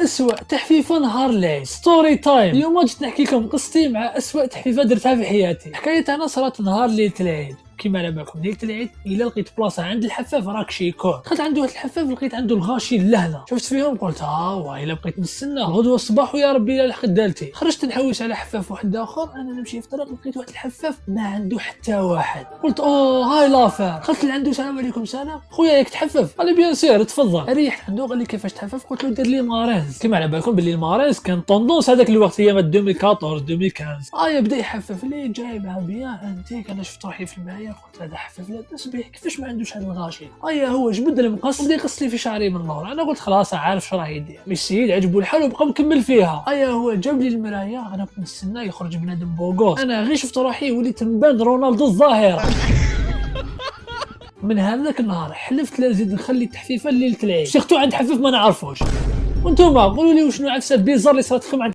اسوأ تحفيفه نهار العيد ستوري تايم. اليوم جيت نحكي لكم قصتي مع اسوأ تحفيفه درتها في حياتي. حكايه انا صارت نهار ليله العيد. كيما على بالكم ليله العيد الا لقيت بلاصه عند الحفاف راك شيكون. دخلت عنده واحد الحفاف لقيت عنده الغاشي اللهنا. شفت فيهم قلت ها الا بقيت نستنى غدوه الصباح ويا ربي الا لحقت دالتي. خرجت نحوس على حفاف واحد اخر. انا نمشي في الطريق لقيت واحد الحفاف ما عنده حتى واحد. قلت هاي لافير. دخلت لعنده السلام عليكم. سلام خويا ياك تحفف؟ قال لي بيان سير تفضل. ريحت عنده قال لي كيفاش تحفف؟ قلت له دير لي مارينز. كيما على بالكم باللي المارينز كان طوندونس هذاك الوقت ايامات 2014 2015. بدا يحفف لي جايبها بيان انتيك. انا شفت روحي في المرايه قلت هذا حفف لا باس به كيفاش ما عندوش هذا الغاشي. هو جبد المقص وبدا يقص لي في شعري من اللور. انا قلت خلاص عارف شو راه يدير. مش السيد عجبو الحال وبقى مكمل فيها. هو جاب لي المرايه. انا كنت نستنى يخرج بنادم بوغوس. انا غير شفت روحي وليت نبان رونالدو الظاهره. من هذاك النهار حلفت لا نزيد نخلي تحفيفه ليله العيد. شفتو عند حفيف ما نعرفوش. وانتوما قولوا لي وشنو عفسه بيزار اللي صارت لكم عند